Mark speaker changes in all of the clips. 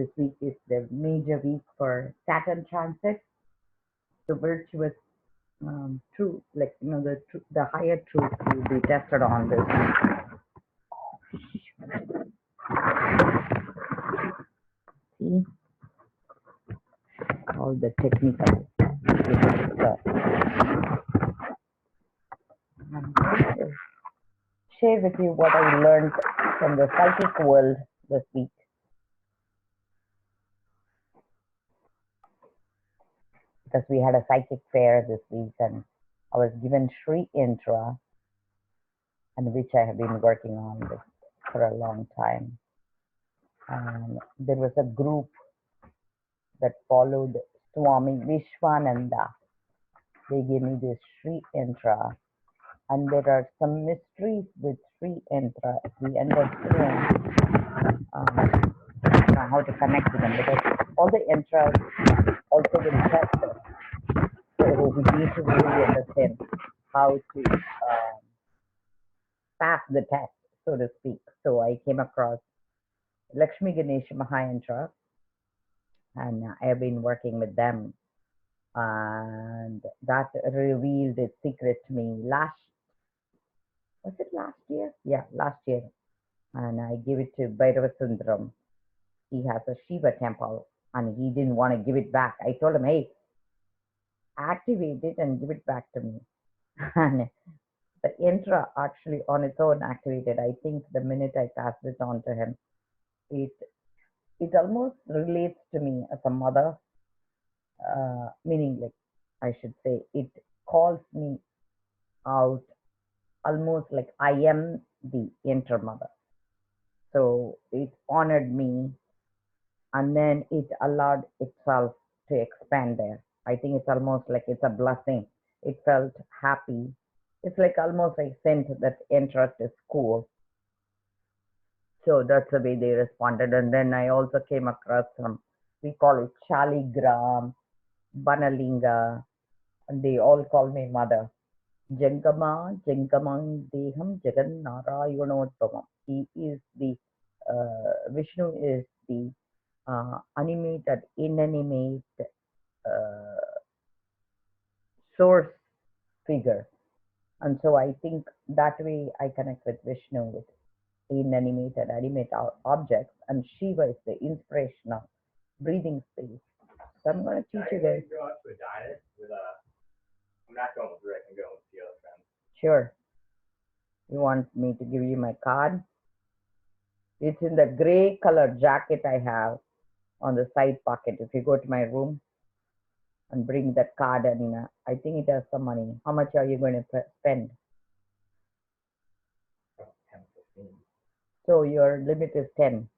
Speaker 1: This week is the major week for Saturn transit. The virtuous truth, like the higher truth will be tested on this week. See all the technical. I'm going to share with you what I learned from the psychic world this week. Because we had a psychic fair this week and I was given Sri Intra, and which I have been working on this for a long time. And there was a group that followed Swami Vishwananda. They gave me this Sri Intra, and there are some mysteries with Sri Intra at the end of how to connect with them, because all the intras also will test us. So we need to really understand how to pass the test, so to speak. So I came across Lakshmi Ganesha Mahayantra, and I have been working with them, and that revealed its secret to me last year? Yeah, last year. And I gave it to Bhairava Sundaram. He has a Shiva temple and he didn't want to give it back. I told him, hey, activate it and give it back to me. And the Intra actually on its own activated. I think the minute I passed it on to him, it almost relates to me as a mother, meaning, like, I should say, it calls me out almost like I am the Intra mother. So it honored me, and then it allowed itself to expand there. I think it's almost like it's a blessing. It felt happy. It's like almost like sent that interest is cool. So that's the way they responded. And then I also came across some, we call it Chaligram, Banalinga, and they all call me mother. Jangama, Jangamang Deham, Jagan Narayanottama. He is the, Vishnu is the animated, inanimate source figure. And so I think that way I connect with Vishnu, with inanimated, animate objects, and Shiva is the inspirational breathing space. So I'm going to teach you guys.
Speaker 2: Go out to a diet with I'm not going with Rick, I'm going with the other friends.
Speaker 1: Sure. You want me to give you my card? It's in the gray color jacket I have on the side pocket. If you go to my room and bring that card, and I think it has some money. How much are you going to spend?
Speaker 2: 10, 15.
Speaker 1: So your limit is 10.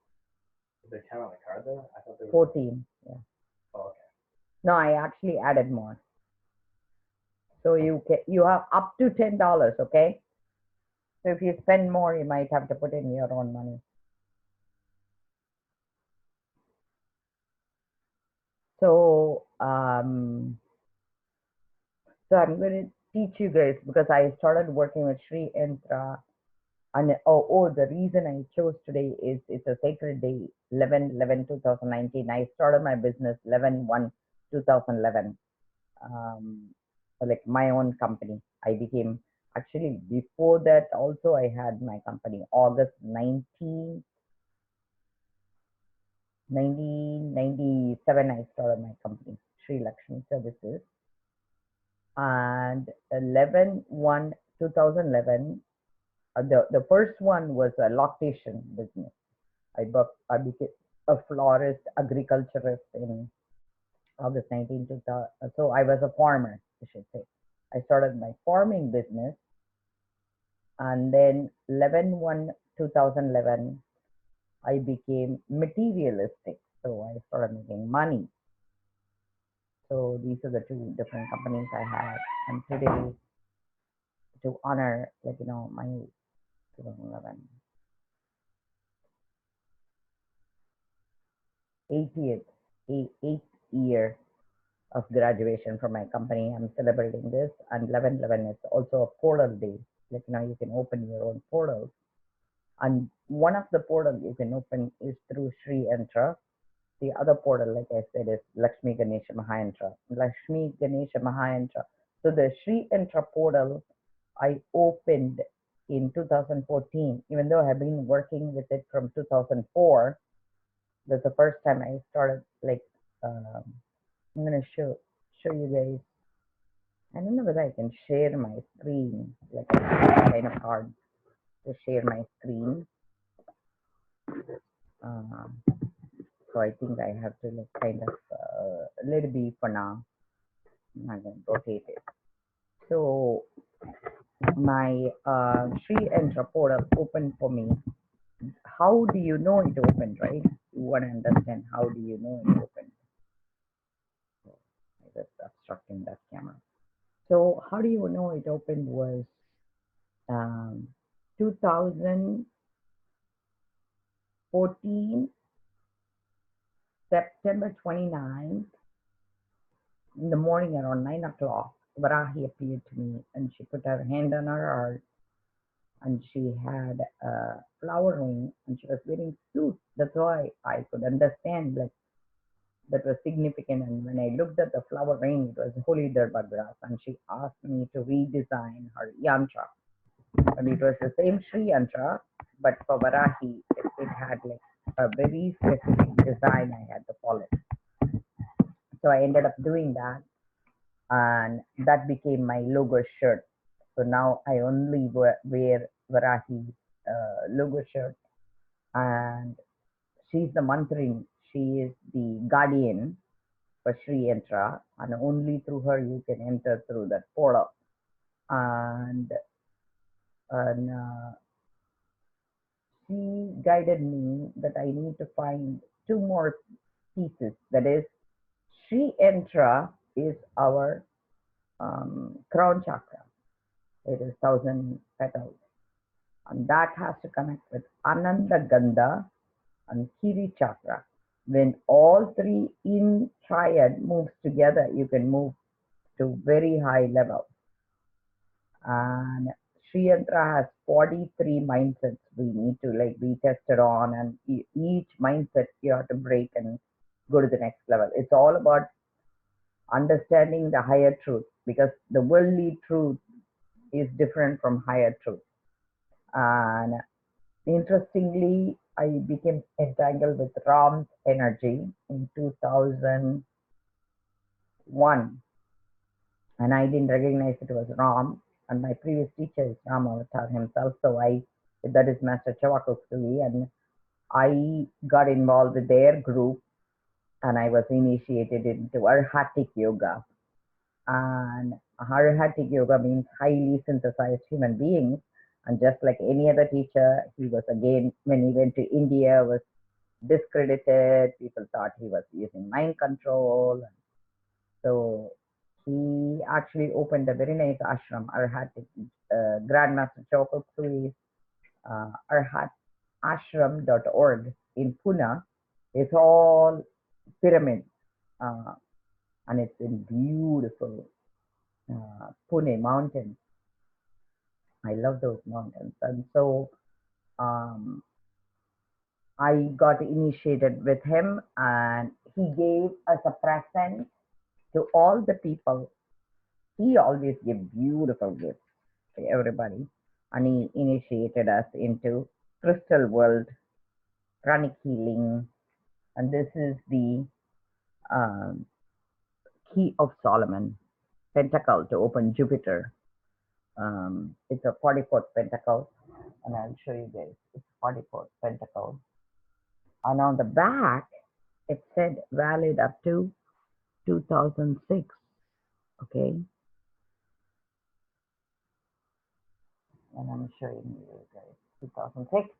Speaker 2: Is there 10 on the card though? I thought there was
Speaker 1: 14. Yeah.
Speaker 2: Oh, okay.
Speaker 1: No, I actually added more. So you have up to $10, okay? So if you spend more, you might have to put in your own money. So I'm going to teach you guys, because I started working with Sri Intra, and the reason I chose today is it's a sacred day, 11/11/2019. I started my business 11/1/2011. Like my own company. I became, actually before that also I had my company, August 1997 I started my company, Sri Lakshmi Services. And 11/1/2011, the first one was a lactation business. I became a florist, agriculturist in August 2000. So I was a farmer, I should say. I started my farming business, and then 11/1/2011, I became materialistic. So I started making money. So these are the two different companies I had. And today, to honor, like, my 2011 eighth year of graduation from my company, I'm celebrating this. And 11/11 is also a portal day. Like, you can open your own portals. And one of the portals you can open is through Sri Intra. the other portal, like I said, is Lakshmi Ganesha Mahayantra. Lakshmi Ganesha Mahayantra. So the Sri Yantra portal I opened in 2014, even though I have been working with it from 2004. That's the first time I started, like, I'm going to show you guys. I don't know whether I can share my screen, like it's kind of hard to share my screen. So I think I have to like kind of let it be for now. I'm going to rotate it. So my Sri Yantra portal opened for me. How do you know it opened, right? You want to understand how do you know it opened. I was obstructing that camera. So how do you know it opened was 2014, September 29th, in the morning around 9 o'clock, Varahi appeared to me and she put her hand on her heart and she had a flower ring and she was wearing suit. That's why I could understand like that was significant. And when I looked at the flower ring, it was Holy Darbhadras, and she asked me to redesign her yantra. And it was the same Sri yantra, but for Varahi, it had like a very specific design I had to follow. So I ended up doing that, and that became my logo shirt. So now I only wear Varahi logo shirt, and she's the mantrin. She is the guardian for Sri Yantra, and only through her you can enter through that portal. And she guided me that I need to find two more pieces. That is, Sri Yantra is our crown chakra. It is 1,000 petals. And that has to connect with Ananda Gandha and Kiri chakra. When all three in triad moves together, you can move to very high level. And Sri Yantra has 43 mindsets we need to like be tested on, and each mindset you have to break and go to the next level. It's all about understanding the higher truth, because the worldly truth is different from higher truth. And interestingly, I became entangled with Ram's energy in 2001, and I didn't recognize it was Ram. And my previous teacher is Ram Avatar himself, so that is Master Chavakuksui, and I got involved with their group, and I was initiated into Arhatic Yoga. And Arhatic Yoga means highly synthesized human beings. And just like any other teacher, he was again, when he went to India, was discredited. People thought he was using mind control. So he actually opened a very nice ashram, Arhatic, Grandmaster Chokoksui's arhatashram.org in Pune. It's all pyramid, and it's in beautiful Pune mountains. I love those mountains. And so I got initiated with him, and he gave us a present to all the people. He always gives beautiful gifts to everybody, and he initiated us into crystal world, pranic healing, and this is the key of Solomon, pentacle to open Jupiter. It's a 44th pentacle, and I'll show you guys. It's 44th pentacle, and on the back it said valid up to 2006. Okay, and I'm showing you guys 2006.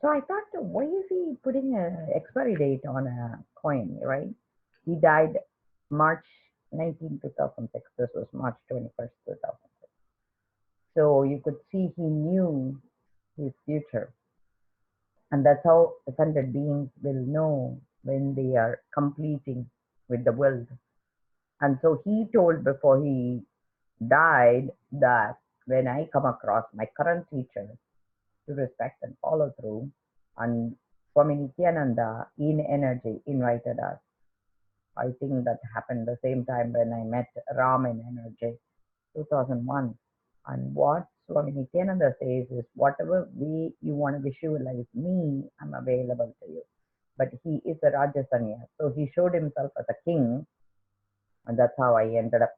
Speaker 1: So I thought, why is he putting an expiry date on a coin, right? He died March 19, 2006. This was March 21st, 2006. So you could see he knew his future. And that's how ascended beings will know when they are completing with the world. And so he told before he died that when I come across my current teacher, to respect and follow through and Swami Nityananda in energy invited us. I think that happened the same time when I met Ram in energy, 2001. And what Swami Nityananda says is, whatever way you want to visualize me, I'm available to you. But he is a Rajasanya, so he showed himself as a king, and that's how I ended up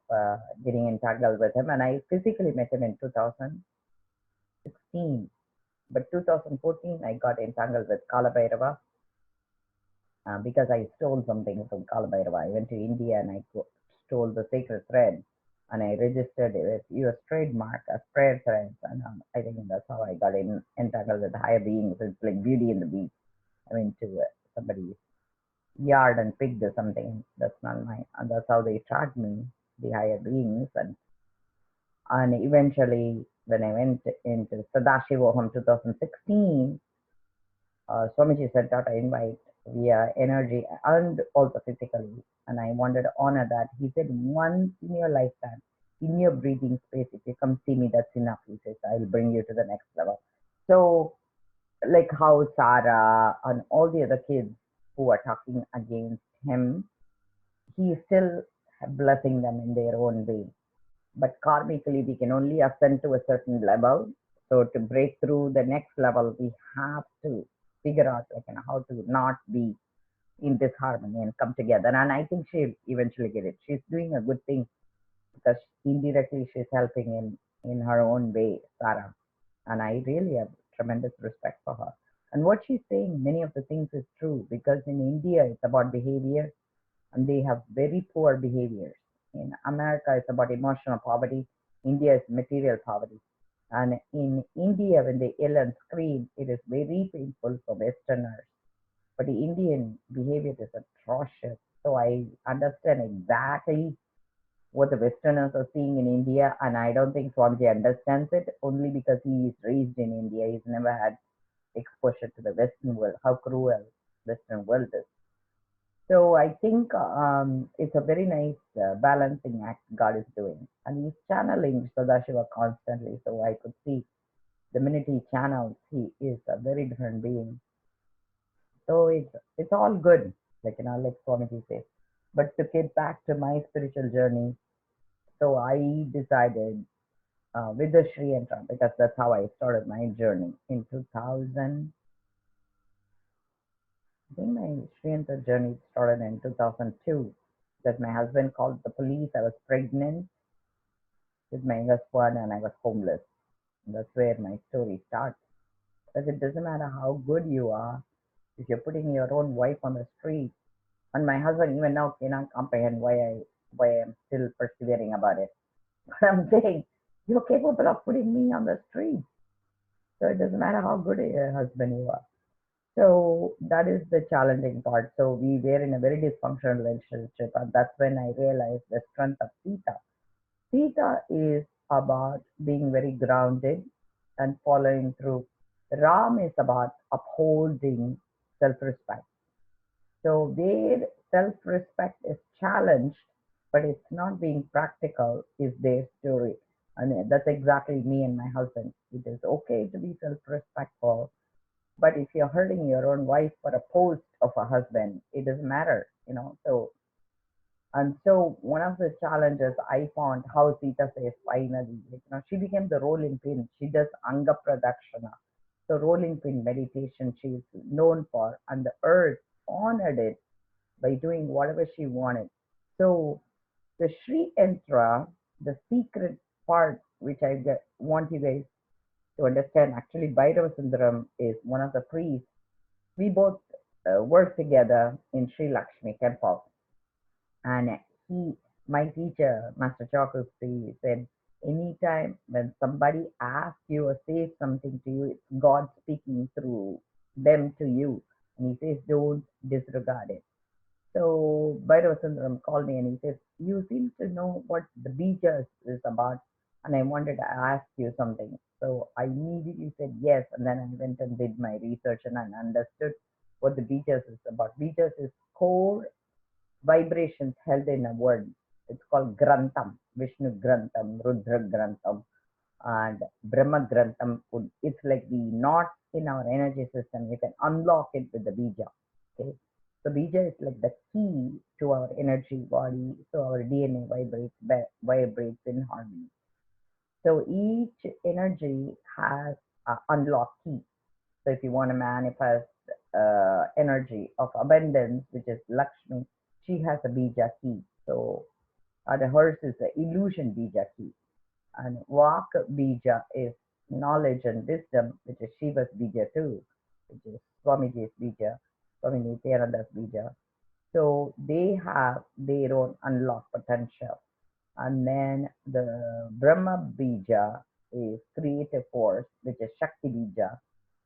Speaker 1: getting entangled with him. And I physically met him in 2016, but 2014 I got entangled with Kalabhairava because I stole something from Kalabhairava. I went to India and I stole the sacred thread and I registered it with US trademark as prayer threads. And I think that's how I got entangled with higher beings. It's like Beauty and the Beast. I went to somebody's yard and picked something. That's not mine. And that's how they tracked me, the higher beings. And eventually, when I went into SitaParameshwari 2016, Swamiji sent out an invite via energy and also physically. And I wanted to honor that. He said, once in your lifetime, in your breathing space, if you come see me, that's enough. He says, I'll bring you to the next level. So, like how Sarah and all the other kids who are talking against him, he is still blessing them in their own way. But karmically, we can only ascend to a certain level. So to break through the next level, we have to figure out how to not be in disharmony and come together. And I think she'll eventually get it. She's doing a good thing because indirectly she's helping in her own way, Sarah. And I really have tremendous respect for her. And what she's saying, many of the things is true because in India it's about behavior and they have very poor behaviors. In America, it's about emotional poverty. India is material poverty. And in India, when they yell and scream, it is very painful for Westerners. But the Indian behavior is atrocious. So I understand exactly what the Westerners are seeing in India. And I don't think Swamiji understands it only because he is raised in India. He's never had exposure to the Western world, how cruel Western world is. So I think it's a very nice balancing act God is doing. And he's channeling Sadashiva constantly. So I could see the minute he channels, he is a very different being. So it's all good, like Swamiji says. But to get back to my spiritual journey, so I decided with the Sri Yantra, because that's how I started my journey in 2000. I think my Sri Yantra journey started in 2002 because my husband called the police. I was pregnant with my youngest one and I was homeless. And that's where my story starts. Because it doesn't matter how good you are, if you're putting your own wife on the street, and my husband even now cannot comprehend why I'm still persevering about it. But I'm saying, you're capable of putting me on the street. So it doesn't matter how good a husband you are. So that is the challenging part. So we were in a very dysfunctional relationship, and that's when I realized the strength of Sita. Sita is about being very grounded and following through. Ram is about upholding self-respect. So where self-respect is challenged, but it's not being practical, is their story. And that's exactly me and my husband. It is okay to be self-respectful, but if you're hurting your own wife for a post of a husband, it doesn't matter. So one of the challenges I found, how Sita says finally, she became the rolling pin. She does Angaprathakshana. So rolling pin meditation she is known for, and the earth honored it by doing whatever she wanted. So the Sri Yantra, the secret part, which want you guys to understand, actually Bhairava Sundaram is one of the priests. We both work together in Sri Lakshmi temple. And my teacher, Master Chakravarti, said, anytime when somebody asks you or says something to you, it's God speaking through them to you. And he says, don't disregard it. So Bhairava Sundaram called me and he says, you seem to know what the beaches is about. And I wanted to ask you something. So I immediately said yes. And then I went and did my research and I understood what the beaches is about. Beaches is core vibrations held in a word. It's called Grantham, Vishnu Grantham, Rudra Grantham. And Brahma Grantham it's like the knot in our energy system. You can unlock it with the bija. Okay. So bija is like the key to our energy body. So our DNA vibrates in harmony. So each energy has a unlock key. So if you want to manifest energy of abundance, which is Lakshmi, she has a bija key. So the hers is the illusion bija key. And Vak bija is knowledge and wisdom, which is Shiva's bija too, which is Swamiji's bija, Swami Nityananda's bija. So they have their own unlocked potential. And then the Brahma bija is creative force, which is Shakti bija,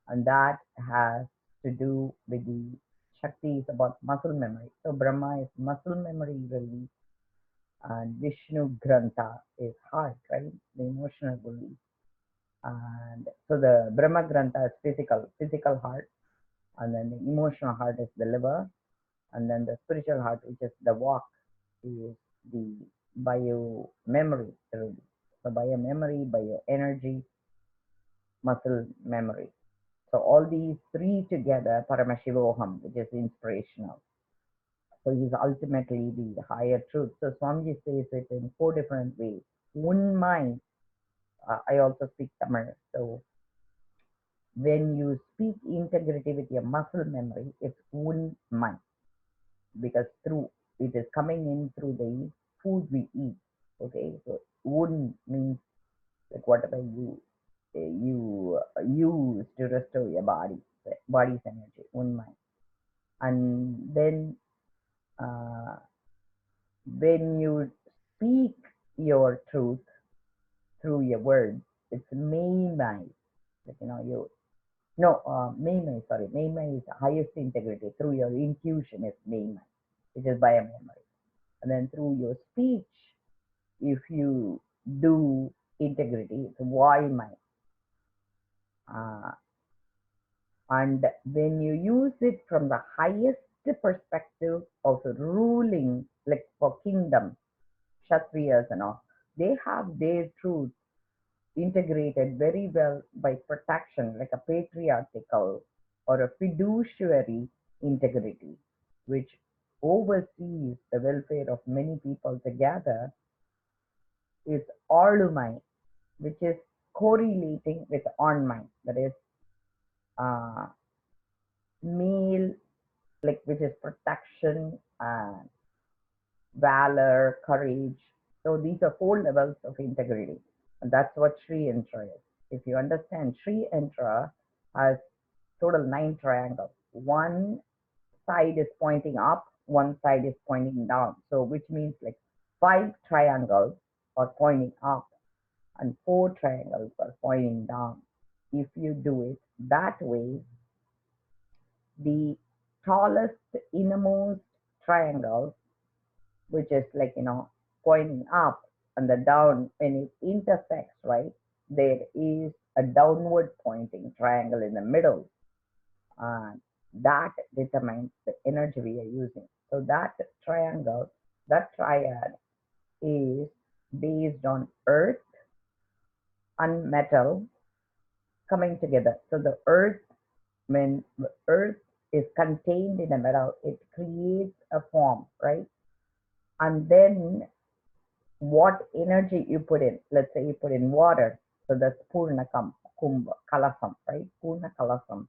Speaker 1: and that has to do with the Shakti is about muscle memory. So Brahma is muscle memory release, and Vishnu Grantha is heart, right? The emotional release. And so the Brahma Grantha is physical heart, and then the emotional heart is the liver, and then the spiritual heart, which is the walk, is the bio memory release. So bio memory, bio energy, muscle memory. So all these three together, Paramshivoham, which is inspirational. So he's ultimately the higher truth. So Swamiji says it in 4 different ways. Unmai, I also speak Tamil. So when you speak integrity with your muscle memory, it's unmai, because through it is coming in through the food we eat. Okay, so un means like whatever you use to restore your body's energy, unmai. And then uh, when you speak your truth through your words, it's Meimai. Like, Meimai is the highest integrity. Through your intuition is Meimai, which is by a memory. And then through your speech, if you do integrity, it's Vaimai. And when you use it from the highest perspective of ruling, like for kingdom, Kshatriyas and all, they have their truth integrated very well by protection, like a patriarchal or a fiduciary integrity, which oversees the welfare of many people together, is Alumai, which is correlating with Onmai, that is uh, male, like which is protection and valor, courage. So these are 4 levels of integrity. And that's what Sri Yantra is. If you understand, Sri Yantra has total 9 triangles. One side is pointing up, one side is pointing down. So which means like 5 triangles are pointing up and 4 triangles are pointing down. If you do it that way, the tallest innermost triangle, which is like, pointing up, and the down, when it intersects, right, there is a downward pointing triangle in the middle. And that determines the energy we are using. So that triangle, that triad is based on earth and metal coming together. So the earth, when the earth is contained in a metal, it creates a form, right? And then what energy you put in, let's say you put in water, so that's Purna Kumbha Kalasam, right? Purna Kalasam.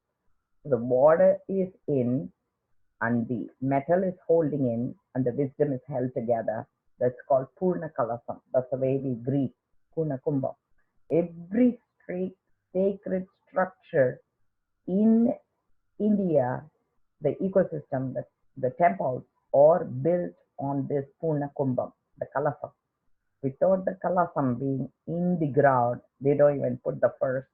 Speaker 1: So the water is in and the metal is holding in and the wisdom is held together. That's called Purna Kalasam. That's the way we greet Purna Kumbha. Every sacred structure in India, the ecosystem, the temples are built on this Purna Kumbha, the Kalasam. Without the kalasam being in the ground, they don't even put the first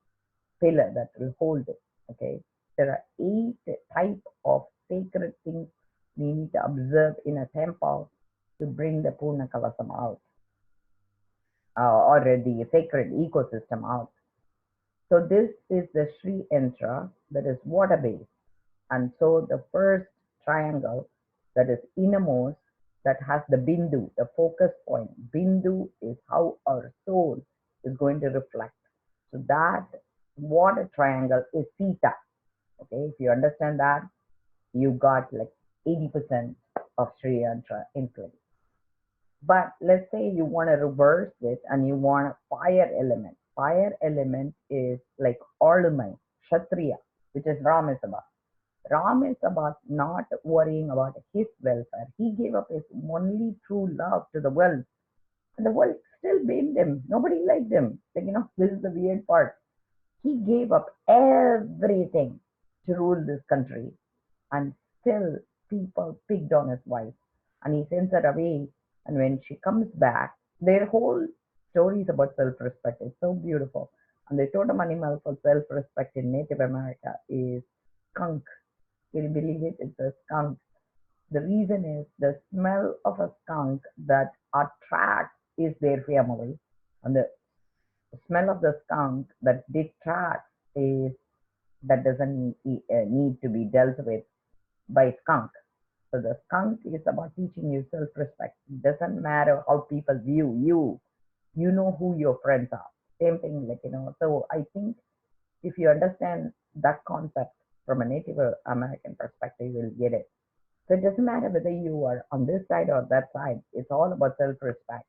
Speaker 1: pillar that will hold it. Okay, there are 8 types of sacred things we need to observe in a temple to bring the Purna Kalasam out, or the sacred ecosystem out. So this is the Sri Yantra, that is water based, and so the first triangle, that is innermost, that has the bindu, the focus point. Bindu is how our soul is going to reflect. So that water triangle is Sita. Okay, if you understand that, you got like 80% of Sri Yantra in place. But let's say you want to reverse it and you want a fire element. Fire element is like Orlumai, Kshatriya, which is Ram is about. Ram is about not worrying about his welfare. He gave up his only true love to the world. And the world still blamed him. Nobody liked him. Like, this is the weird part. He gave up everything to rule this country. And still people picked on his wife. And he sends her away. And when she comes back, their whole story is about self-respect. It's so beautiful. And the totem animal for self-respect in Native America is skunk. Can you believe it? It's a skunk. The reason is the smell of a skunk that attracts is their family, and the smell of the skunk that detracts is that doesn't need to be dealt with by skunk. So the skunk is about teaching you self-respect. It doesn't matter how people view you. You know who your friends are. Same thing, So I think if you understand that concept from a Native American perspective, you'll get it. So it doesn't matter whether you are on this side or that side. It's all about self-respect.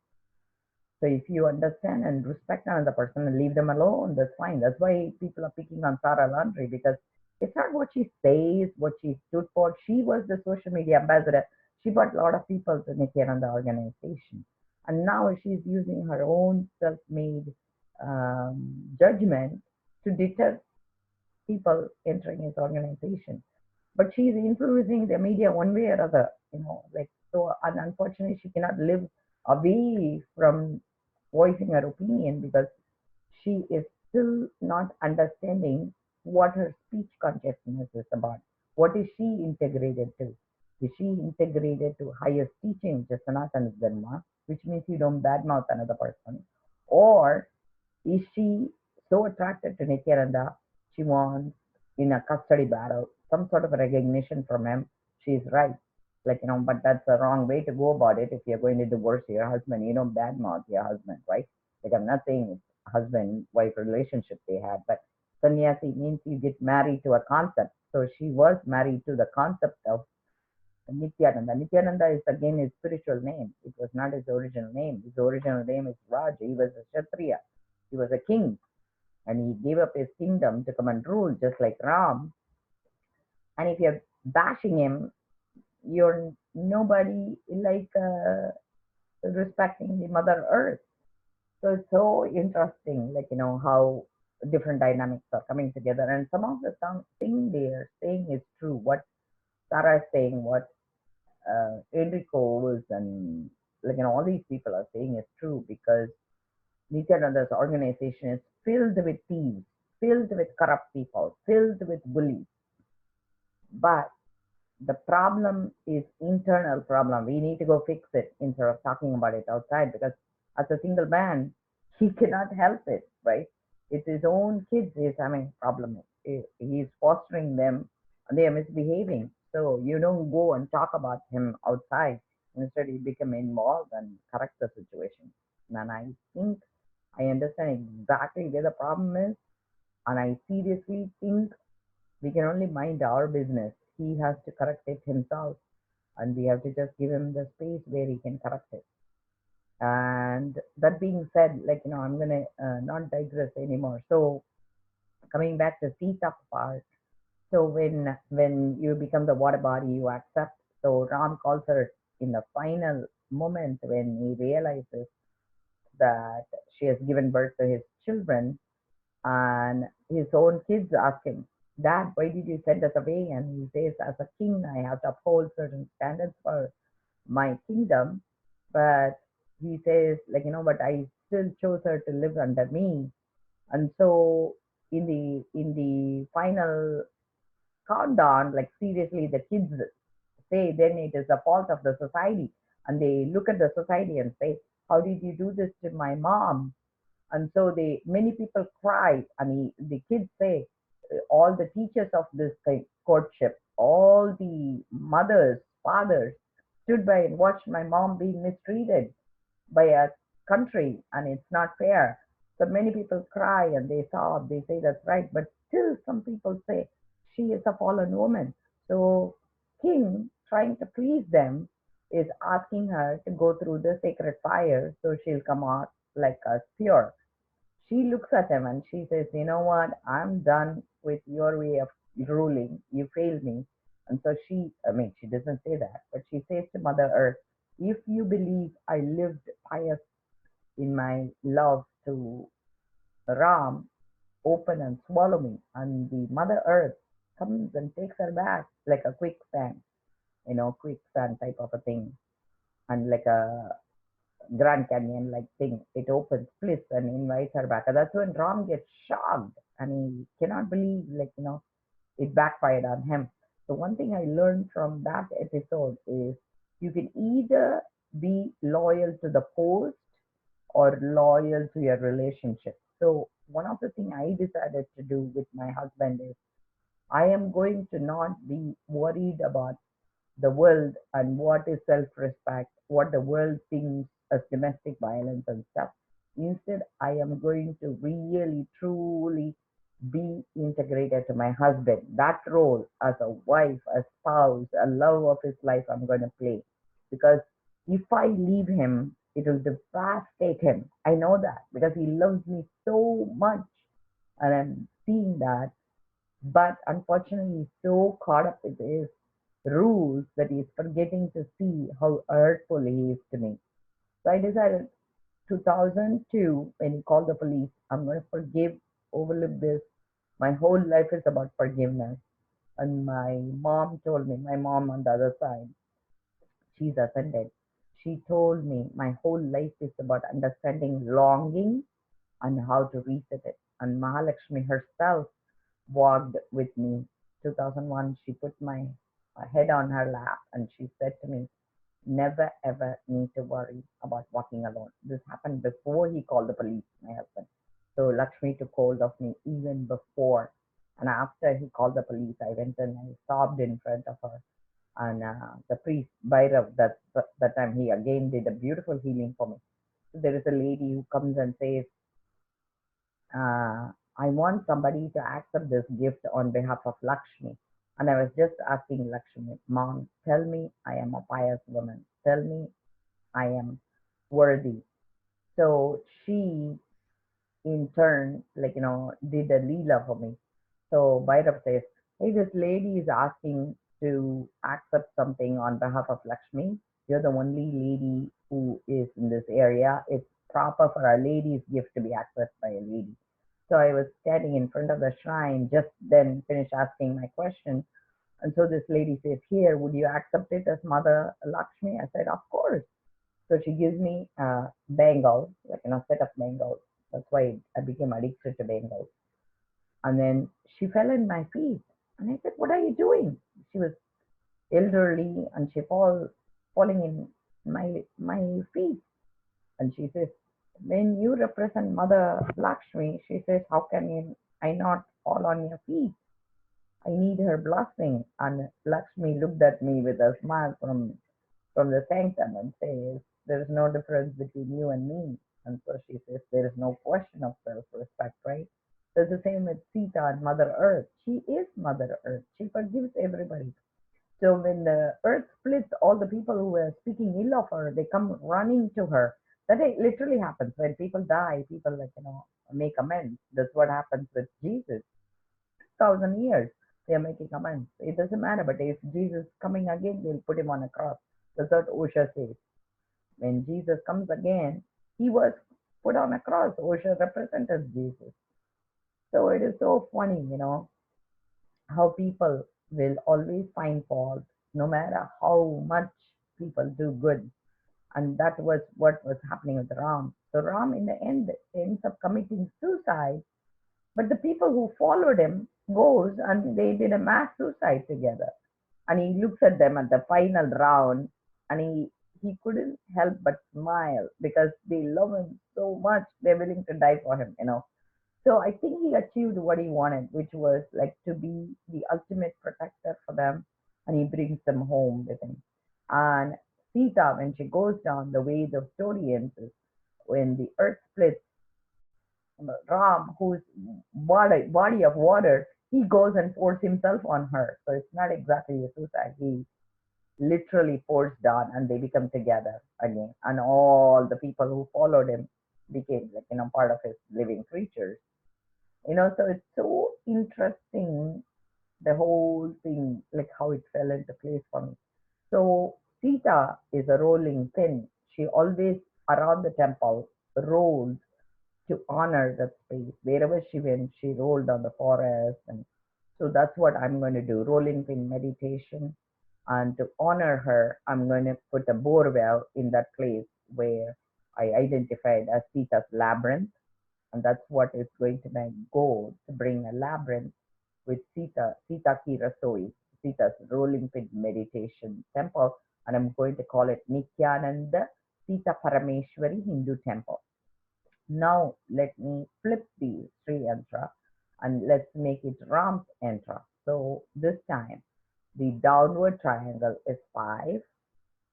Speaker 1: So if you understand and respect another person and leave them alone, that's fine. That's why people are picking on Sarah Landry, because it's not what she says, what she stood for. She was the social media ambassador. She brought a lot of people to Nityananda organization. And now she's using her own self-made judgment to deter people entering his organization. But she's influencing the media one way or other, so. And unfortunately, she cannot live away from voicing her opinion because she is still not understanding what her speech consciousness is about. What is she integrated to? Is she integrated to highest teaching, just Sanatana Dharma, which means you don't badmouth another person? Or is she so attracted to Nityananda, she wants in a custody battle some sort of recognition from him? She's right. But that's the wrong way to go about it. If you're going to divorce your husband, you don't badmouth your husband, right? Like, I'm not saying it's husband-wife relationship they had, but sannyasi means you get married to a concept. So she was married to the concept of Nityananda. Nityananda is again his spiritual name. It was not his original name. His original name is Raj. He was a Kshatriya. He was a king, and he gave up his kingdom to come and rule, just like Ram. And if you're bashing him, you're nobody like respecting the Mother Earth. So it's so interesting, how different dynamics are coming together. And some of the thing they are saying is true. What Sarah is saying, what Enrico was, and all these people are saying is true, because Nityananda's organization is filled with thieves, filled with corrupt people, filled with bullies. But the problem is internal problem. We need to go fix it instead of talking about it outside, because as a single man, he cannot help it, right? It's his own kids he's having problem. He's fostering them and they are misbehaving. So you don't go and talk about him outside. Instead, you become involved and correct the situation. And I think I understand exactly where the problem is. And I seriously think we can only mind our business. He has to correct it himself, and we have to just give him the space where he can correct it. And that being said, I'm gonna not digress anymore. So coming back to Sita part. So when you become the water body, you accept. So Ram calls her in the final moment when he realizes that she has given birth to his children, and his own kids ask him, Dad, why did you send us away? And he says, as a king, I have to uphold certain standards for my kingdom. But he says, but I still chose her to live under me. And so in the final countdown, seriously, the kids say then it is the fault of the society. And they look at the society and say, how did you do this to my mom? And so many people cry. I mean, the kids say, all the teachers of this courtship, all the mothers, fathers stood by and watched my mom being mistreated by a country, and it's not fair. So many people cry and they sob, they say that's right, but still some people say she is a fallen woman. So King, trying to please them, is asking her to go through the sacred fire so she'll come out like a pure. She looks at him and she says, you know what, I'm done with your way of ruling. You failed me. And so she, I mean, she doesn't say that, but she says to Mother Earth, if you believe I lived pious in my love to Ram, open and swallow me. And the Mother Earth comes and takes her back like a quicksand, quicksand type of a thing. And like a Grand Canyon like thing, it opens, splits, and invites her back. And that's when Ram gets shocked and he cannot believe, it backfired on him. So, one thing I learned from that episode is you can either be loyal to the post or loyal to your relationship. So one of the things I decided to do with my husband is I am going to not be worried about the world and what is self-respect, what the world thinks as domestic violence and stuff. Instead, I am going to really, truly be integrated to my husband. That role as a wife, a spouse, a love of his life, I'm going to play. Because if I leave him, it will devastate him. I know that because he loves me so much. And I'm seeing that. But unfortunately, he's so caught up with his rules that he's forgetting to see how hurtful he is to me. So I decided 2002 when he called the police, I'm going to forgive, overlook this. My whole life is about forgiveness. And my mom told me, my mom on the other side, she's offended. She told me my whole life is about understanding longing and how to reset it. And Mahalakshmi herself walked with me. 2001, she put my head on her lap and she said to me, never ever need to worry about walking alone. This happened before he called the police, my husband. So Lakshmi took hold of me even before. And after he called the police, I went and I sobbed in front of her. And the priest, Bhairav, that time he again did a beautiful healing for me. So there is a lady who comes and says, I want somebody to accept this gift on behalf of Lakshmi. And I was just asking Lakshmi, Mom, tell me I am a pious woman. Tell me I am worthy. So she, in turn, did a Leela for me. So Bhairav says, hey, this lady is asking to accept something on behalf of Lakshmi. You're the only lady who is in this area. It's proper for a lady's gift to be accessed by a lady. So I was standing in front of the shrine, just then finished asking my question. And so this lady says, here, would you accept it as Mother Lakshmi? I said, of course. So she gives me a bangle, set of bangles. That's why I became addicted to bangles. And then she fell in my feet. And I said, what are you doing? She was elderly and she falling in my feet. And she says, when you represent Mother Lakshmi, she says, how can I not fall on your feet? I need her blessing. And Lakshmi looked at me with a smile from the sanctum and says, there is no difference between you and me. And so she says, there is no question of self-respect, right? So it's the same with Sita and Mother Earth. She is Mother Earth. She forgives everybody. So when the earth splits, all the people who were speaking ill of her, they come running to her. That literally happens when people die. People make amends. That's what happens with Jesus. 1,000 years they are making amends. It doesn't matter. But if Jesus coming again, they'll put him on a cross. That's what Osha says. When Jesus comes again, he was put on a cross. Osha represented Jesus. So it is so funny, how people will always find fault no matter how much people do good. And that was what was happening with Ram. So Ram in the end ends up committing suicide, but the people who followed him goes and they did a mass suicide together. And he looks at them at the final round and he couldn't help but smile because they love him so much, they're willing to die for him. So I think he achieved what he wanted, which was like to be the ultimate protector for them, and he brings them home with him. And Sita, when she goes down, the way the story ends is when the earth splits, Ram, whose body of water, he goes and pours himself on her. So it's not exactly a suicide. He literally forced on and they become together again. And all the people who followed him became like, part of his living creatures. So it's so interesting, the whole thing, like how it fell into place for me. So Sita is a rolling pin. She always around the temple rolls to honor that space. Wherever she went, she rolled on the forest. And so that's what I'm going to do, rolling pin meditation. And to honor her, I'm going to put a bore well in that place where I identified as Sita's labyrinth. And that's what is going to be my goal, to bring a labyrinth with Sita Ki Rasoi, Sita's rolling pin meditation temple. And I'm going to call it Nityananda Parameshwari Hindu temple. Now let me flip the Sri Yantra and let's make it Ram's Yantra. So this time the downward triangle is 5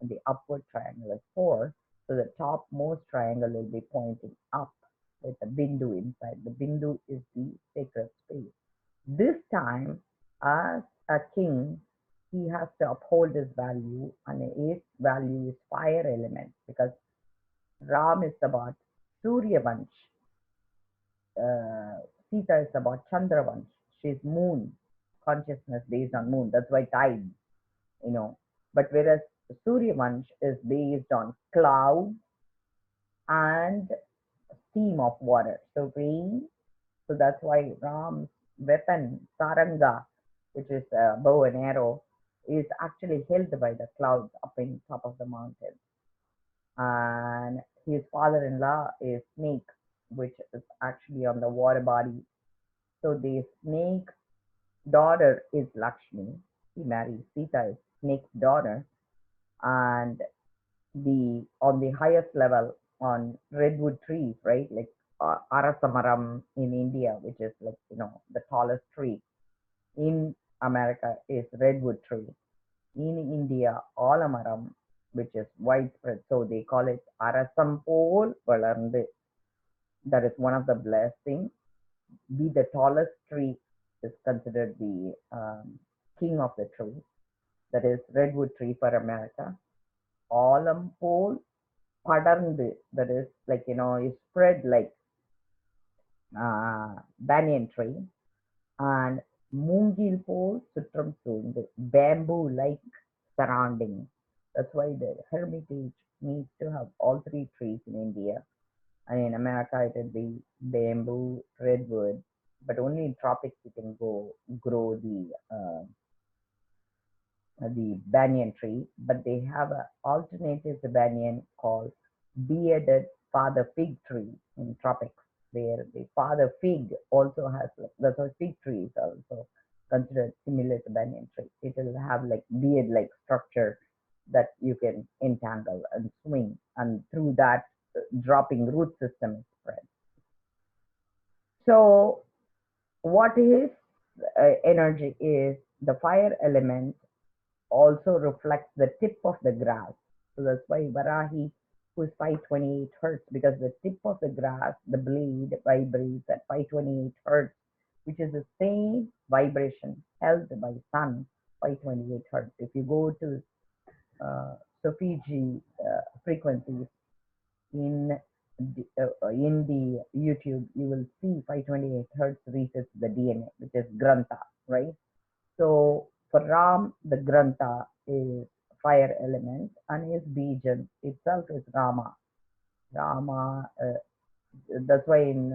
Speaker 1: and the upward triangle is 4. So the topmost triangle will be pointing up with a bindu inside. The bindu is the sacred space. This time, as a king, he has to uphold his value, and his value is fire element, because Ram is about Surya Vansh, Sita is about Chandra Vansh. She's moon, consciousness based on moon. That's why tides, you know. But whereas Surya Vansh is based on clouds and steam of water. So rain. So that's why Ram's weapon, Saranga, which is a bow and arrow, is actually held by the clouds up in top of the mountain. And his father-in-law is Snake, which is actually on the water body. So the snake daughter is Lakshmi. He marries Sita, is Snake's daughter. And on the highest level on redwood trees, right? Like Arasamaram in India, which is like, the tallest tree in America is redwood tree. In India, Alamaram, which is widespread. So they call it Arasampol Valarndu. That is one of the blessings. Be the tallest tree is considered the king of the tree. That is redwood tree for America. Alampol Padarndu, that is like, is spread like banyan tree. And Mungil pole Sutram Sundu, bamboo like surrounding. That's why the hermitage needs to have all 3 trees in India. And in America, it will be bamboo, redwood, but only in tropics you can grow the banyan tree. But they have an alternative to banyan called bearded father fig tree in tropics, where the father fig also has, that's why fig tree is also considered similar to banyan tree. It will have like beard like structure that you can entangle and swing, and through that dropping root system is spread. So what is energy is the fire element also reflects the tip of the grass. So that's why Varahi, who is 528 hertz, because the tip of the grass, the blade vibrates at 528 hertz, which is the same vibration held by sun, 528 hertz. If you go to Sofiji frequencies in the YouTube, you will see 528 hertz reaches the DNA, which is Grantha, right? So for Ram, the Grantha is fire element, and his Bijan itself is Rama. Rama, that's why in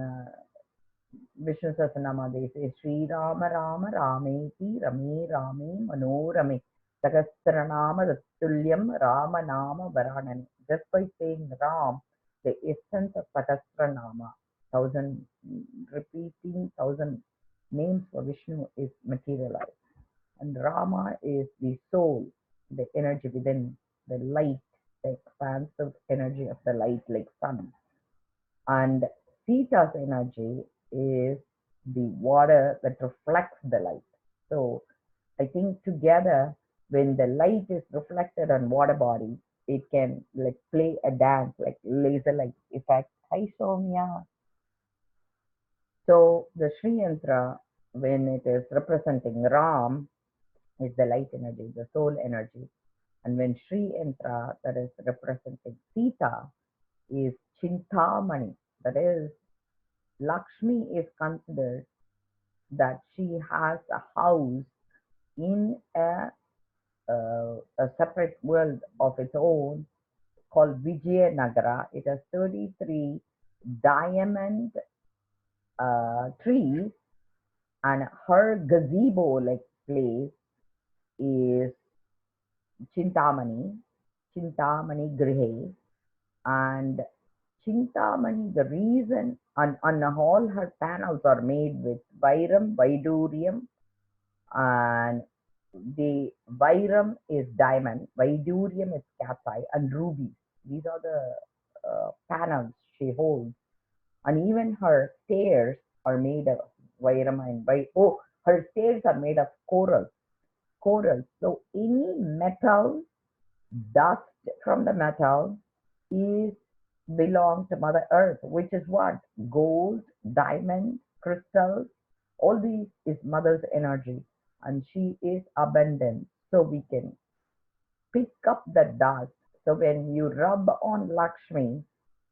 Speaker 1: Vishnu Sahasranama they say Sri Rama Rama Rameti Rame Rame Manorame Sahasranama Tulyam Rama Nama Varanani. Just by saying Ram, the essence of Sahasranama, 1,000 repeating 1,000 names for Vishnu is materialized. And Rama is the soul, the energy within, the light, the expansive energy of the light like sun. And Sita's energy is the water that reflects the light. So I think together, when the light is reflected on water body, it can like play a dance, like laser light effect. Hi Soumya. So the Sri Yantra, when it is representing Ram, is the light energy, the soul energy. And when Sri Yantra, that is representing Sita, is Chintamani, that is Lakshmi is considered that she has a house in a separate world of its own called Vijayanagara. It has 33 diamond trees, and her gazebo like place is Chintamani, Chintamani Grihe, and Chintamani, the reason, and all her panels are made with Vairam, Vaidurium, and the Vairam is diamond, Vaidurium is cat's eye, and rubies. These are the panels she holds. And even her stairs are made of Vairam and oh, her stairs are made of coral. Coral. So any metal, dust from the metal is belong to Mother Earth, which is what? Gold, diamond, crystals, all these is Mother's energy, and she is abundant. So we can pick up the dust. So when you rub on Lakshmi,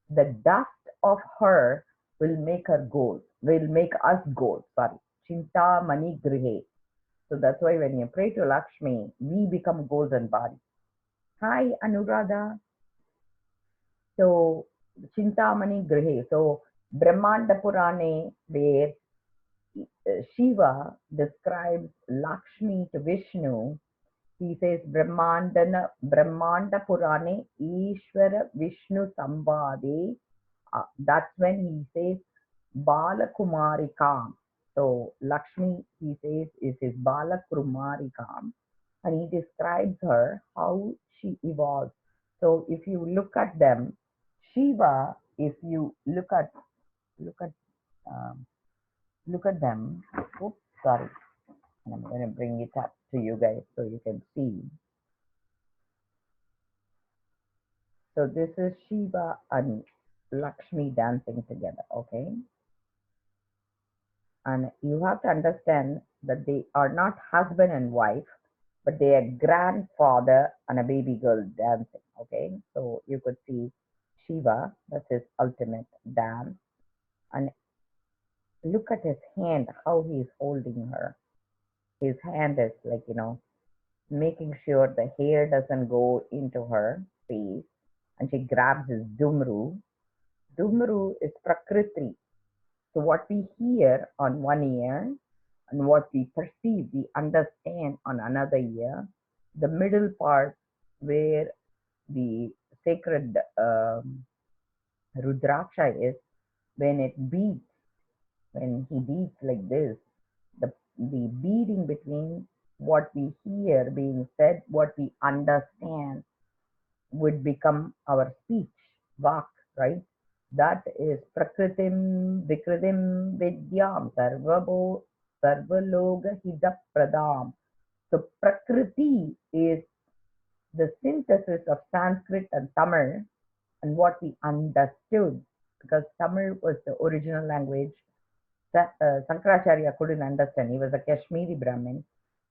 Speaker 1: the dust of her will make her gold, will make us gold. Sorry. Chinta Mani Grihe. So that's why when you pray to Lakshmi, we become golden body. Hi, Anuradha. So, Chintamani Grihe. So, Brahmanda Purane, where Shiva describes Lakshmi to Vishnu, he says Brahmanda Purane Ishvara Vishnu Sambade. That's when he says Balakumarikam. So Lakshmi, he says, is his Balakumarikam, and he describes her how she evolves. So if you look at them, Shiva, if you look at look at look at them. Oops, sorry. And I'm going to bring it up to you guys so you can see. So this is Shiva and Lakshmi dancing together, okay? And you have to understand that they are not husband and wife, but they are grandfather and a baby girl dancing, okay? So you could see Shiva, that's his ultimate dance. And look at his hand, how he is holding her. His hand is like, making sure the hair doesn't go into her face. And she grabs his Dumru. Dumru is Prakriti. So what we hear on one ear and what we perceive, we understand on another ear. The middle part where the sacred Rudraksha is, when it beats, when he beats like this, the beating between what we hear being said, what we understand would become our speech, vak, right? That is Prakritim Vikritim Vidyam Sarvaloga Hida Pradam. So Prakriti is the synthesis of Sanskrit and Tamil and what we understood, because Tamil was the original language. Sankaracharya couldn't understand. He was a Kashmiri Brahmin.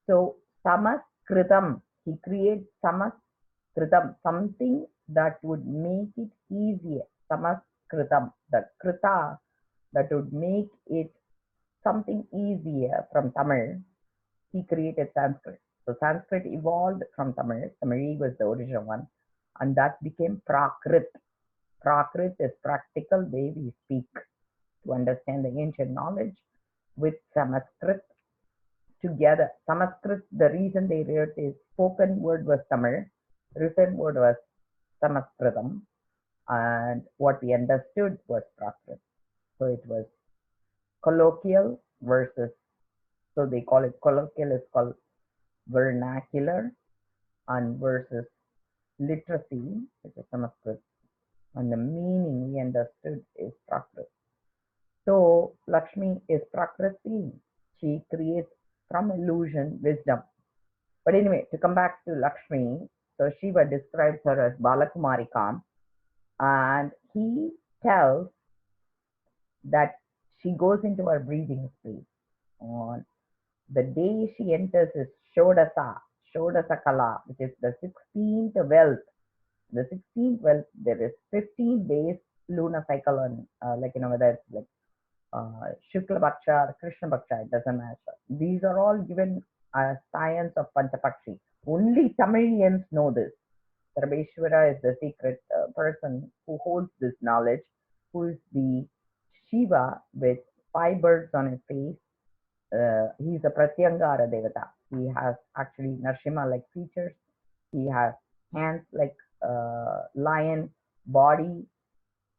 Speaker 1: So Samaskritam, he creates Samaskritam, something that would make it easier. Samaskritam, the Krita, that would make it something easier from Tamil. He created Sanskrit. So Sanskrit evolved from Tamil. Tamil was the original one. And that became Prakrit. Prakrit is practical way we speak to understand the ancient knowledge with Sanskrit together. Sanskrit, the reason they wrote is spoken word was Tamil, written word was Sanskritam, and what we understood was Prakrit. So it was colloquial versus, so they call it colloquial is called vernacular, and versus literacy, which is Sanskrit, and the meaning we understood is Prakrit. So Lakshmi is Prakriti. She creates from illusion wisdom. But anyway, to come back to Lakshmi, so Shiva describes her as Balakumarika, and he tells that she goes into her breathing space. On the day she enters is Shodasa Kala, which is the 16th wealth. The 16th wealth, there is 15 days lunar cycle on, whether it's like Shukla Bhaksha or Krishna Bhaksha, it doesn't matter. These are all given as science of Panchapakshi. Only Tamilians know this. Parameshwara is the secret person who holds this knowledge, who is the Shiva with 5 birds on his face. He's a Pratyangara Devata. He has actually Narshima-like features. He has hands like lion, body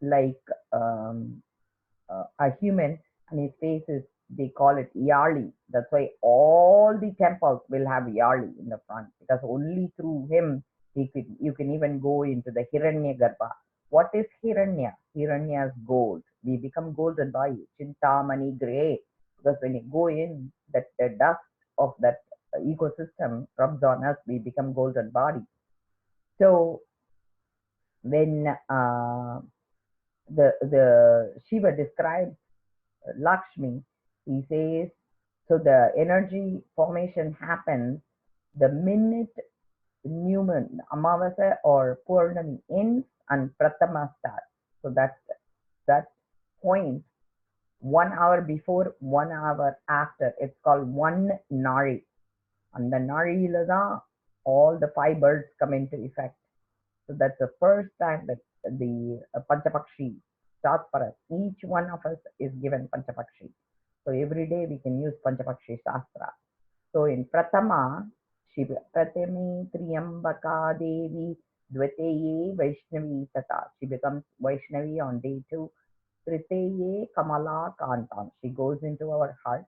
Speaker 1: like a human, and his face is, they call it Yali. That's why all the temples will have Yali in the front, because only through him you can even go into the Hiranya Garbha. What is Hiranya? Hiranya is gold. We become golden by Chintamani Gray, because when you go in, that the dust of that ecosystem rubs on us, we become golden body. So when the Shiva describes Lakshmi, he says, so the energy formation happens the minute new moon, Amavasa or Purnami ends and Prathama starts. So that point, 1 hour before, 1 hour after, it's called one Nari. And the Nari Lada, all the 5 birds come into effect. So that's the first time that the Panchapakshi starts for us. Each one of us is given Panchapakshi. So every day we can use Panchapakshi Shastra. So in Prathama, Shiva, Pratami Triyambaka Devi Dviteye Vaishnavi Tata. She becomes Vaishnavi on day 2. Triteye Kamala Kantam. She goes into our heart.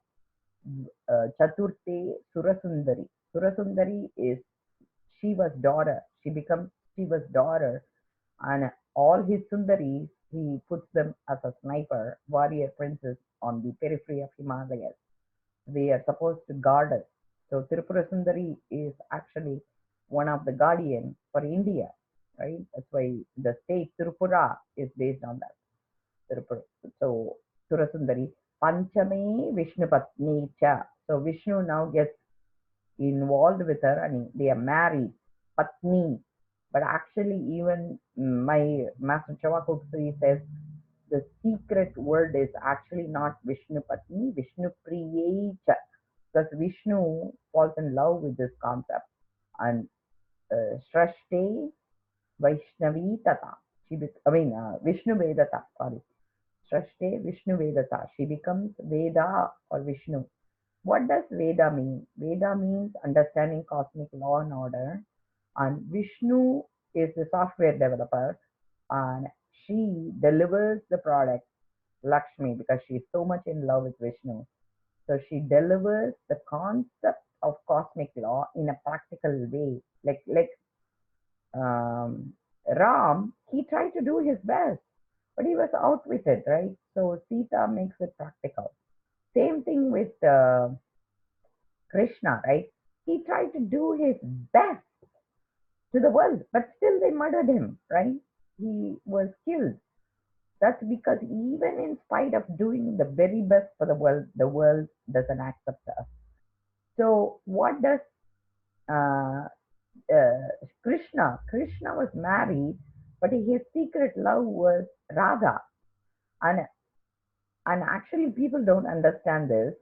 Speaker 1: Chaturte Surasundari. Surasundari is Shiva's daughter. She becomes Shiva's daughter, and all his sundaris, he puts them as a sniper, warrior princess on the periphery of Himalayas. They are supposed to guard us. So Tripura Sundari is actually one of the guardians for India, right? That's why the state Tripura is based on that. Tripura. So Surasundari. Panchame Vishnu Patni Cha. So Vishnu now gets involved with her and they are married. Patni. But actually, even my Master Chavakuksri says the secret word is actually not Vishnu Patni, Vishnu Priyecha. Because Vishnu falls in love with this concept. And Shrashte Vaishnavi Tata. Vishnu Vedata, sorry. Shrashte Vishnu Vedata. She becomes Veda or Vishnu. What does Veda mean? Veda means understanding cosmic law and order. And Vishnu is the software developer, and she delivers the product, Lakshmi, because she is so much in love with Vishnu. So she delivers the concept of cosmic law in a practical way. Like Ram, he tried to do his best, but he was outwitted, right? So Sita makes it practical. Same thing with Krishna, right? He tried to do his best to the world, but still they murdered him, right? He was killed. That's because even in spite of doing the very best for the world doesn't accept us. So what does Krishna was married, but his secret love was Radha. And actually people don't understand this.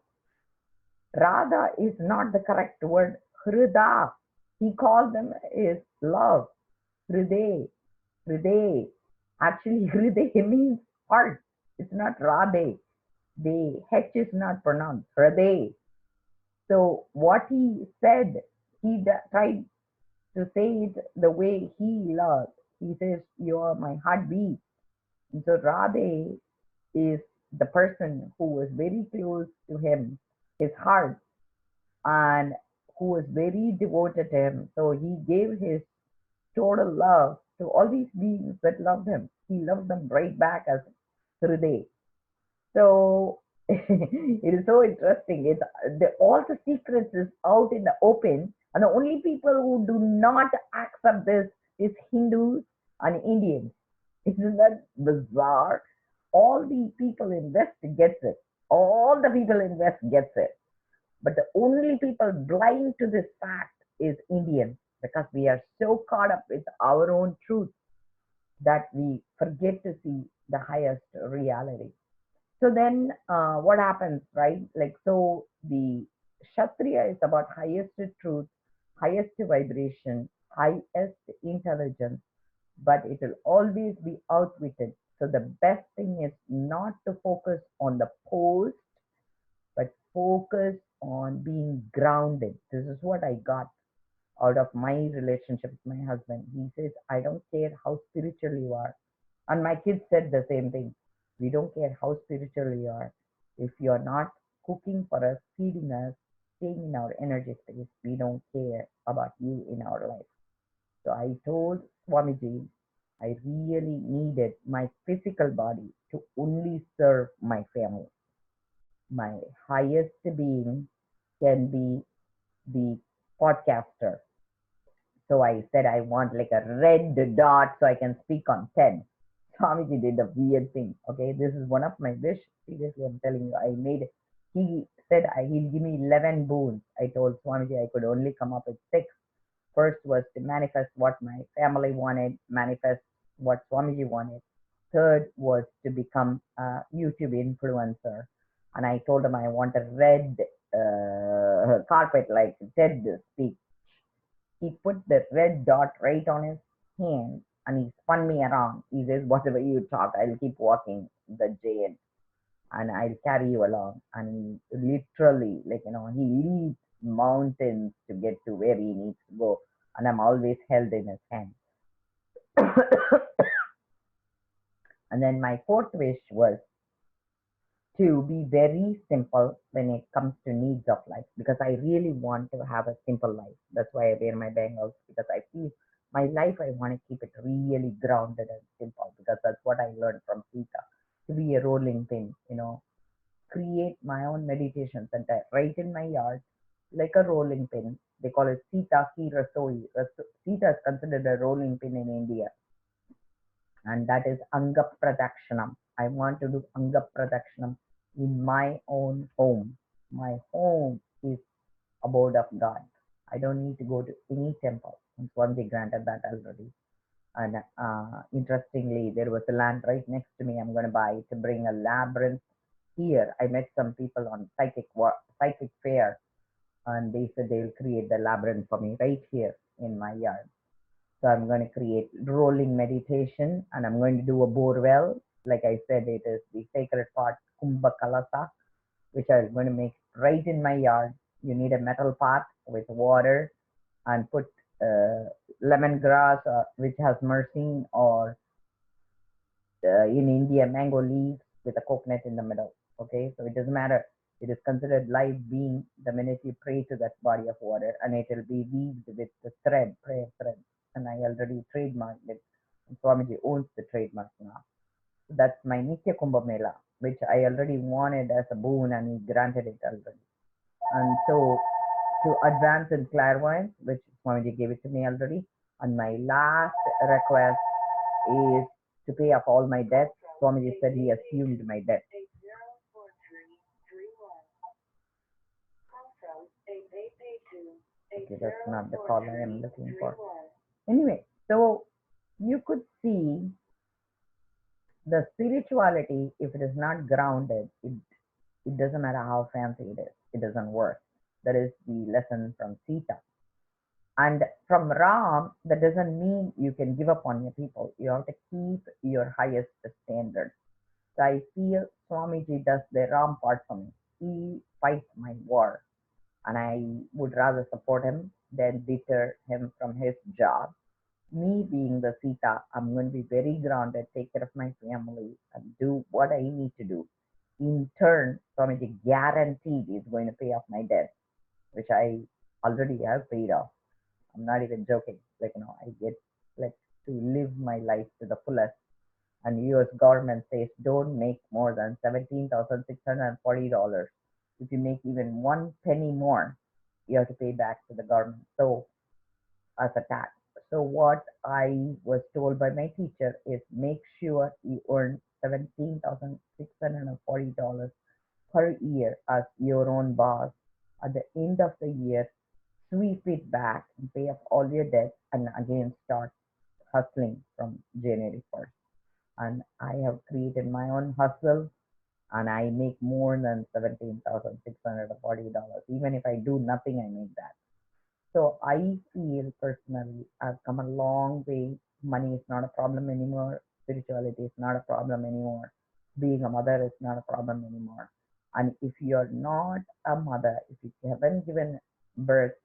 Speaker 1: Radha is not the correct word. Hrida. He called them is love. Hriday. Actually, Hriday means heart. It's not Radhe. The H is not pronounced. Hriday. So what he said, he tried to say it the way he loved. He says, you are my heartbeat. And so Radhe is the person who was very close to him, his heart, and who was very devoted to him. So he gave his total love to all these beings that loved him. He loved them right back as Hriday. So it is so interesting. All the secrets is out in the open, and the only people who do not accept this is Hindus and Indians. Isn't that bizarre? All the people in West gets it. All the people in West gets it. But the only people blind to this fact is Indians because we are so caught up with our own truth that we forget to see the highest reality. So then what happens, right? Like, so the Kshatriya is about highest truth, highest vibration, highest intelligence, but it will always be outwitted. So the best thing is not to focus on the pose, but focus on being grounded. This is what I got out of my relationship with my husband. He says, I don't care how spiritual you are. And my kids said the same thing. We don't care how spiritual you are. If you're not cooking for us, feeding us, staying in our energy space, we don't care about you in our life. So I told Swamiji, I really needed my physical body to only serve my family. My highest being can be the podcaster. So I said I want like a red dot so I can speak on TED. Swamiji did a weird thing. Okay, this is one of my wish. Seriously, I'm telling you, I made. He said he'll give me 11 boons. I told Swamiji I could only come up with six. First was to manifest what my family wanted, manifest what Swamiji wanted. Third was to become a YouTube influencer. And I told him I want a red carpet like TED speak. He put the red dot right on his hand and he spun me around. He says, whatever you talk, I'll keep walking the jade and I'll carry you along. And literally, like, he leads mountains to get to where he needs to go. And I'm always held in his hand. And then my fourth wish was to be very simple when it comes to needs of life because I really want to have a simple life. That's why I wear my bangles because I feel my life I want to keep it really grounded and simple because that's what I learned from Sita. To be a rolling pin, create my own meditation center right in my yard, like a rolling pin. They call it Sita ki Rasoi. Sita is considered a rolling pin in India, and that is Angaprathakshana. I want to do Angaprathakshana in my own home. My home is abode of God. I don't need to go to any temple. And Swami granted that already. And interestingly, there was a land right next to me. I'm going to buy to bring a labyrinth here. I met some people on psychic fair, and they said they'll create the labyrinth for me right here in my yard. So I'm going to create rolling meditation, and I'm going to do a bore well. Like I said, it is the sacred pot Kumbha Kalasa, which I'm going to make right in my yard. You need a metal pot with water and put lemongrass, which has myrcene, or in India, mango leaves with a coconut in the middle. Okay, so it doesn't matter. It is considered live being the minute you pray to that body of water, and it will be weaved with the thread, prayer thread. And I already trademarked it. And Swamiji owns the trademark now. So that's my Nitya Kumbha Mela, which I already wanted as a boon, and he granted it already. And so to advance in clairvoyance, which Swamiji gave it to me already. And my last request is to pay off all my debts. Swamiji said he assumed my debt. Okay, that's not the call I am looking for. Anyway, so you could see the spirituality, if it is not grounded, it doesn't matter how fancy it is. It doesn't work. That is the lesson from Sita. And from Ram, that doesn't mean you can give up on your people. You have to keep your highest standard. So I feel Swamiji does the Ram part for me. He fights my war. And I would rather support him than deter him from his job. Me being the Sita, I'm going to be very grounded, take care of my family, and do what I need to do. In turn, Swamiji guaranteed is going to pay off my debt, which I already have paid off. I'm not even joking. Like, I get like to live my life to the fullest. And US government says don't make more than $17,640. If you make even 1 penny more, you have to pay back to the government. So as a tax. So what I was told by my teacher is make sure you earn $17,640 per year as your own boss. At the end of the year, sweep it back and pay off all your debts and again start hustling from January 1st. And I have created my own hustle and I make more than $17,640. Even if I do nothing, I make that. So I feel personally I've come a long way. Money is not a problem anymore. Spirituality is not a problem anymore. Being a mother is not a problem anymore. And if you're not a mother, if you haven't given birth,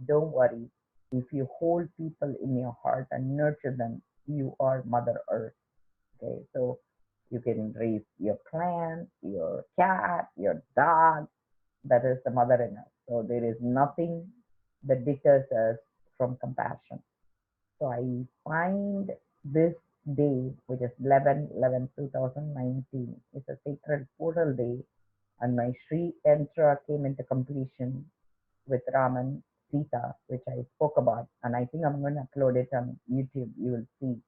Speaker 1: don't worry. If you hold people in your heart and nurture them, you are Mother Earth. Okay, so you can raise your plant, your cat, your dog. That is the mother in us. So there is nothing that deters us from compassion. So I find this day, which is 11/11/2019, is a sacred portal day, and my Sri Yantra came into completion with Raman Sita, which I spoke about, and I think I'm going to upload it on YouTube. You will see.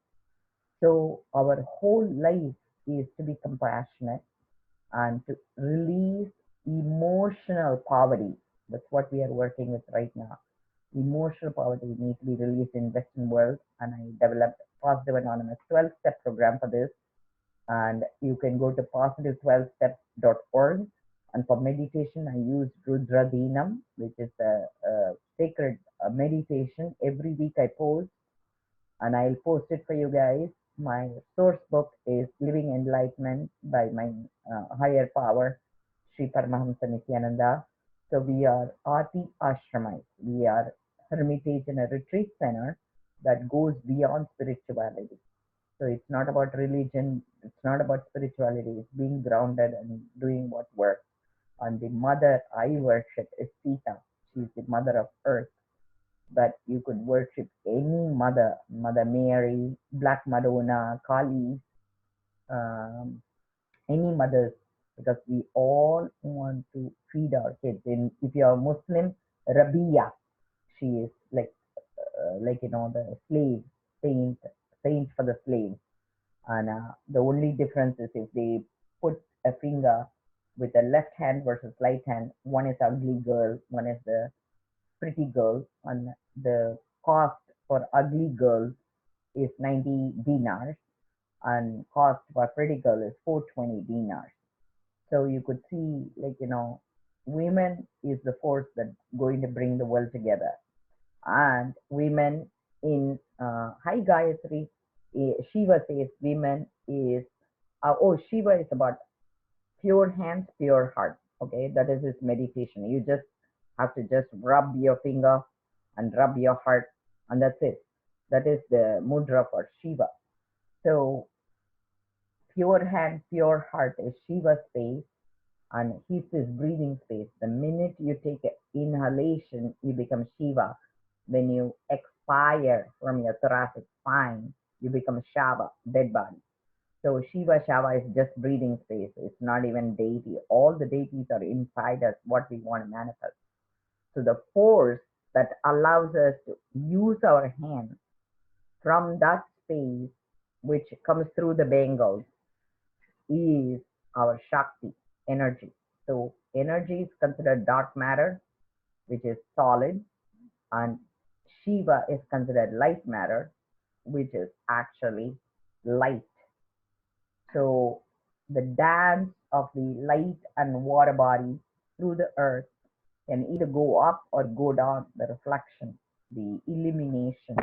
Speaker 1: So our whole life is to be compassionate and to release emotional poverty. That's what we are working with right now. Emotional poverty needs to be released in Western world, and I developed Positive Anonymous 12-step program for this. And you can go to positive12steps.org. And for meditation, I use Rudra Dinam, which is a sacred meditation. Every week I post, and I'll post it for you guys. My source book is Living Enlightenment by my higher power, Sri Paramahamsa Nityananda. So we are Ati Ashramite. We are hermitage in a retreat center that goes beyond spirituality. So it's not about religion, it's not about spirituality, it's being grounded and doing what works. And the mother I worship is Sita. She's the mother of earth. But you could worship any mother, Mother Mary, Black Madonna, Kali, um, any mothers, because we all want to feed our kids. And if you are Muslim, Rabia, she is like the slave saint, saint for the slaves. And the only difference is if they put a finger with the left hand versus right hand, one is ugly girl, one is the pretty girl, and the cost for ugly girls is 90 dinars, and cost for pretty girl is 420 dinars. So you could see, women is the force that's going to bring the world together. And women in Hi Gayatri, Shiva says women is, Shiva is about pure hands, pure heart. Okay, that is his meditation. You just have to just rub your finger and rub your heart, and that's it. That is the mudra for Shiva. So pure hand, pure heart is Shiva's space, and he's his breathing space. The minute you take an inhalation, you become Shiva. When you expire from your thoracic spine, you become Shava, dead body. So Shiva Shava is just breathing space. It's not even deity. All the deities are inside us, what we want to manifest. So the force that allows us to use our hands from that space, which comes through the Bengals, is our Shakti, energy. So energy is considered dark matter, which is solid, and Shiva is considered light matter, which is actually light. So the dance of the light and water body through the earth can either go up or go down. The reflection, the illumination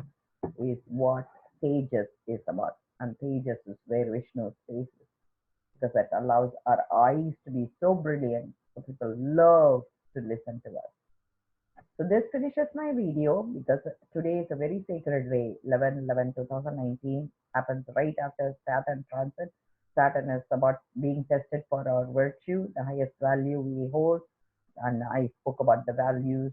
Speaker 1: is what Tejas is about. And Tejas is where Vishnu space is, because that allows our eyes to be so brilliant, so people love to listen to us. So this finishes my video, because today is a very sacred day. 11/11/2019 happens right after Saturn transit. Saturn is about being tested for our virtue, the highest value we hold. And I spoke about the values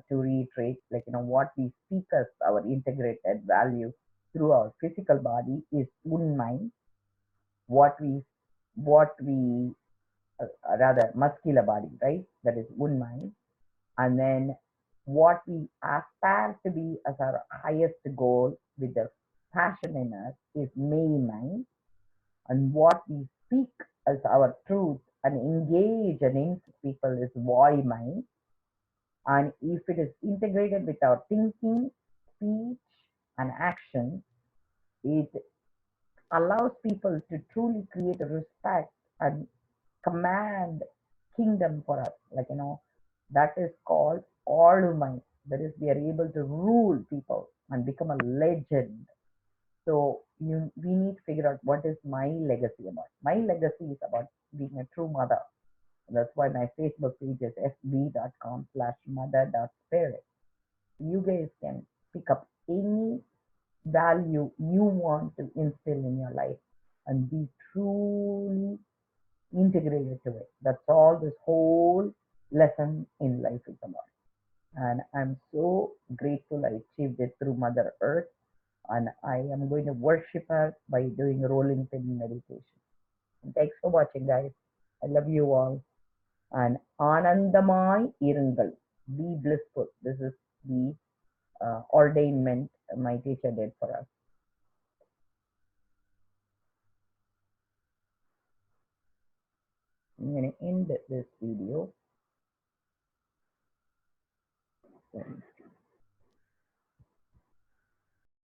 Speaker 1: to reiterate, what we speak as our integrated value through our physical body is unmind. What we rather muscular body, right? That is unmind. And then what we aspire to be as our highest goal with the passion in us is main mind. And what we speak as our truth and engage and influence people is Vaimai. And if it is integrated with our thinking, speech, and action, it allows people to truly create a respect and command kingdom for us. Like, that is called Alumai. That is, we are able to rule people and become a legend. So we need to figure out what is my legacy about. My legacy is about being a true mother. That's why my Facebook page is fb.com/mother.spirit. You guys can pick up any value you want to instill in your life and be truly integrated to it. That's all this whole lesson in life is about. And I'm so grateful I achieved it through Mother Earth. And I am going to worship her by doing rolling pin meditation. And thanks for watching, guys. I love you all. And Anandamai Irungal. Be blissful. This is the ordainment my teacher did for us. I'm going to end this video.